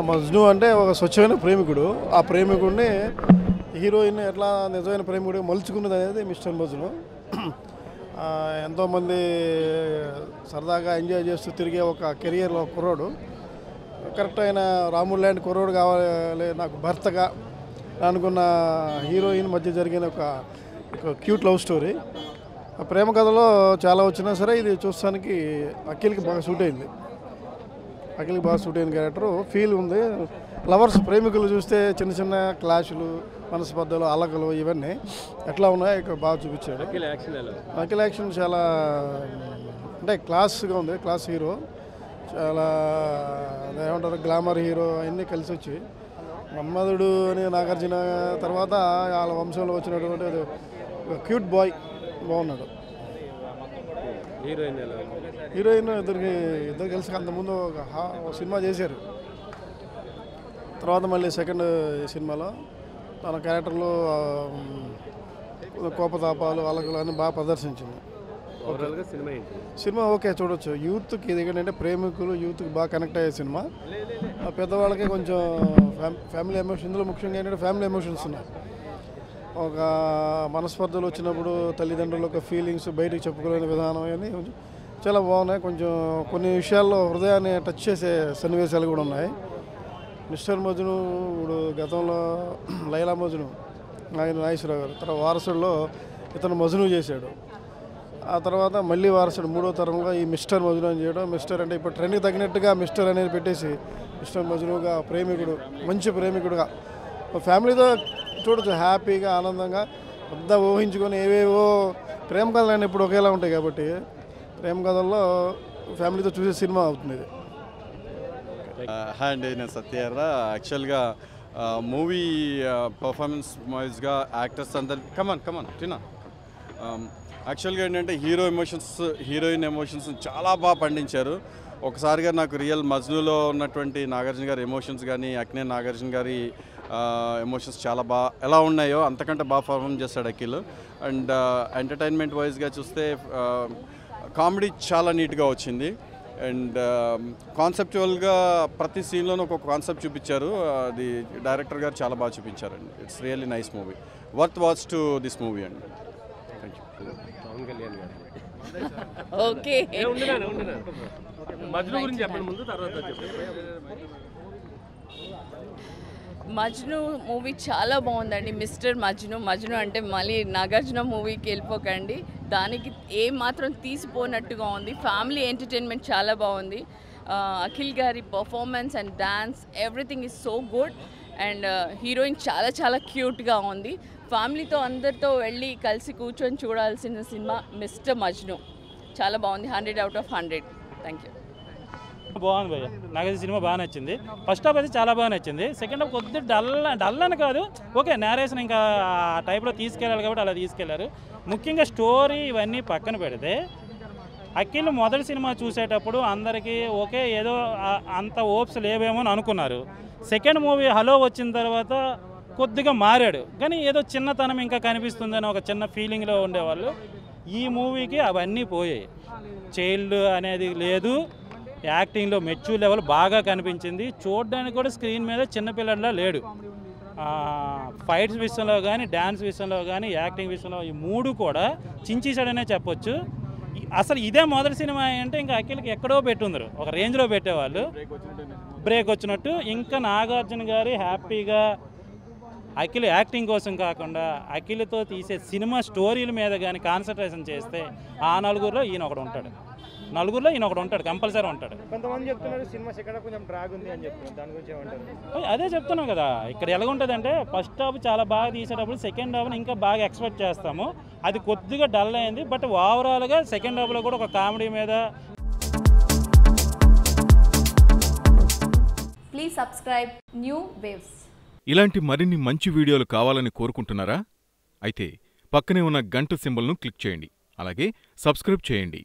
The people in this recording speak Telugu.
మజ్ను అంటే ఒక స్వచ్ఛమైన ప్రేమికుడు. ఆ ప్రేమికుడిని హీరోయిన్ ఎట్లా నిజమైన ప్రేమికుడిగా మలుచుకున్నది అనేది మిస్టర్ మజ్ను. ఎంతోమంది సరదాగా ఎంజాయ్ చేస్తూ తిరిగే ఒక కెరియర్లో కుర్రోడు, కరెక్ట్ అయిన రాముడు లాంటి కుర్రోడు కావాలి నాకు భర్తగా అనుకున్న హీరోయిన్ మధ్య జరిగిన ఒక క్యూట్ లవ్ స్టోరీ. ఆ ప్రేమ కథలో చాలా వచ్చినా సరే ఇది చూస్తానికి అఖిల్కి బాగా సూట్ అయింది. అఖిల్కి బాగా సూట్ అయిన క్యారెక్టర్ ఫీల్ ఉంది. లవర్స్ ప్రేమికులు చూస్తే చిన్న చిన్న క్లాషులు, మనస్పర్ధలు, అలకలు ఇవన్నీ ఎట్లా ఉన్నాయో ఇక్కడ బాగా చూపించాడు. అఖిల్ యాక్షన్ చాలా అంటే క్లాస్గా ఉంది. క్లాస్ హీరో, చాలా ఏమంటారు గ్లామర్ హీరో అన్నీ కలిసి వచ్చి మన్మధుడు అని నాగార్జున తర్వాత వాళ్ళ వంశంలో వచ్చినటువంటి క్యూట్ బాయ్ బాగున్నాడు. హీరోయిన్ ఇద్దరు కలిసి అంతకుముందు ఒక సినిమా చేశారు. తర్వాత మళ్ళీ సెకండ్ సినిమాలో తన క్యారెక్టర్లో కోపతాపాలు అలకలు అని బాగా ప్రదర్శించింది. సినిమా ఓకే చూడొచ్చు. యూత్కి ఇది ఏంటంటే ప్రేమికులు యూత్కి బాగా కనెక్ట్ అయ్యే సినిమా. పెద్దవాళ్ళకి కొంచెం ఫ్యామిలీ ఎమోషన్, ఇందులో ముఖ్యంగా ఏంటంటే ఫ్యామిలీ ఎమోషన్స్ ఉన్నాయి. ఒక మనస్పర్ధలు వచ్చినప్పుడు తల్లిదండ్రుల యొక్క ఫీలింగ్స్ బయటికి చెప్పుకోలేని విధానం అని కొంచెం చాలా బాగున్నాయి. కొంచెం కొన్ని విషయాల్లో హృదయాన్ని టచ్ చేసే సన్నివేశాలు కూడా ఉన్నాయి. మిస్టర్ మజ్ను ఇప్పుడు గతంలో లైలా మజ్ను ఆయన నాగేశ్వరరావు గారు, తర్వాత వారసుల్లో ఇతను మజ్ను చేశాడు. ఆ తర్వాత మళ్ళీ వారసుడు మూడో తరంలో ఈ మిస్టర్ మజ్ను అని చేయడం. మిస్టర్ అంటే ఇప్పుడు ట్రెండ్కి తగినట్టుగా మిస్టర్ అనేది పెట్టేసి మిస్టర్ మజ్నుగా ప్రేమికుడు, మంచి ప్రేమికుడుగా ఫ్యామిలీతో చూడొచ్చు. హ్యాపీగా ఆనందంగా పెద్ద ఊహించుకొని ఏవేవో ప్రేమ కథలు ఇప్పుడు ఒకేలా ఉంటాయి కాబట్టి ప్రేమ కథల్లో ఫ్యామిలీతో చూసే సినిమా అవుతుంది ఇది. హాయ్ అండి, నేను సత్యర్ర. యాక్చువల్గా మూవీ పర్ఫార్మెన్స్ వైజ్గా యాక్టర్స్ అందరు కమాన్ టినా యాక్చువల్గా ఏంటంటే హీరోయిన్ ఎమోషన్స్ చాలా బాగా పండించారు. ఒకసారిగా నాకు రియల్ మజ్నులో ఉన్నటువంటి నాగార్జున గారి ఎమోషన్స్ కానీ అక్కినే నాగార్జున గారి ఎమోషన్స్ చాలా బాగా ఎలా ఉన్నాయో అంతకంటే బాగా పర్ఫామ్ చేస్తాడు అఖిల్. అండ్ ఎంటర్టైన్మెంట్ వైజ్గా చూస్తే కామెడీ చాలా నీట్గా వచ్చింది. అండ్ కాన్సెప్చువల్గా ప్రతి సీన్లోనూ ఒక కాన్సెప్ట్ చూపించారు. అది డైరెక్టర్ గారు చాలా బాగా చూపించారండి. It's really nice movie, worth watch to this movie అండి. Thank you. Okay, Majnu movie చాలా బాగుందండి. మిస్టర్ మజ్ను అంటే మళ్ళీ నాగార్జున మూవీకి వెళ్ళిపోకండి. దానికి ఏం మాత్రం తీసిపోనట్టుగా ఉంది. ఫ్యామిలీ ఎంటర్టైన్మెంట్ చాలా బాగుంది. అఖిల్ గారి performance and dance everything is so good. And heroine చాలా చాలా క్యూట్గా ఉంది. ఫ్యామిలీతో అందరితో వెళ్ళి కలిసి కూర్చొని చూడాల్సిన సినిమా మిస్టర్ మజ్ను. చాలా బాగుంది. 100/100. Thank you. బాగుంది భయ్య, నాకు సినిమా బాగా నచ్చింది. ఫస్ట్ హాఫ్ అయితే చాలా బాగా నచ్చింది. సెకండ్ హాఫ్ కొద్దిగా డల్ అని కాదు, ఓకే నేరేషన్ ఇంకా ఆ టైప్లో తీసుకెళ్ళాలి కాబట్టి అలా తీసుకెళ్లారు. ముఖ్యంగా స్టోరీ ఇవన్నీ పక్కన పెడితే అఖిల్ మొదటి సినిమా చూసేటప్పుడు అందరికీ ఓకే ఏదో అంత ఓప్స్ లేవేమో అని అనుకున్నారు. సెకండ్ మూవీ హలో వచ్చిన తర్వాత కొద్దిగా మారాడు, కానీ ఏదో చిన్నతనం ఇంకా కనిపిస్తుందని ఒక చిన్న ఫీలింగ్లో ఉండేవాళ్ళు. ఈ మూవీకి అవన్నీ పోయాయి. చైల్డ్ అనేది లేదు, యాక్టింగ్లో మెచ్యూర్ లెవెల్ బాగా కనిపించింది. చూడడానికి కూడా స్క్రీన్ మీద చిన్నపిల్లలా లేడు. ఫైట్స్ విషయంలో కానీ, డ్యాన్స్ విషయంలో కానీ, యాక్టింగ్ విషయంలో ఈ మూడు కూడా చించేశాడనే చెప్పొచ్చు. అసలు ఇదే మొదటి సినిమా అంటే ఇంకా అఖిల్కి ఎక్కడో పెట్టుందరు, ఒక రేంజ్లో పెట్టేవాళ్ళు. బ్రేక్ వచ్చినట్టు ఇంకా నాగార్జున గారి హ్యాపీగా అఖిల్ యాక్టింగ్ కోసం కాకుండా అఖిల్తో తీసే సినిమా స్టోరీల మీద కానీ కాన్సన్ట్రేషన్ చేస్తే ఆ నలుగురిలో ఈయన ఒకడు ఉంటాడు. కంపల్సరీ ఉంటాడు. కొంతమంది చెప్తున్నారు సినిమా సెకండ్ హాఫ్ కొంచెం డ్రాగ్ ఉంది అని చెప్తున్నారు, దాని గురించి ఏమంటారు? అదే చెప్తున్నాం కదా, ఇక్కడ ఎలాగుంటుంది అంటే ఫస్ట్ హాఫ్ చాలా బాగా తీసేటప్పుడు సెకండ్ హాఫ్ని ఇంకా బాగా ఎక్స్పెక్ట్ చేస్తాము. అది కొద్దిగా డల్ అయింది. బట్ ఓవరాల్గా సెకండ్ హాఫ్లో కూడా ఒక కామెడీ మీద. Please subscribe new waves. ఇలాంటి మరిన్ని మంచి వీడియోలు కావాలని కోరుకుంటున్నారా? అయితే పక్కనే ఉన్న గంట సింబల్ను క్లిక్ చేయండి. అలాగే సబ్స్క్రైబ్ చేయండి.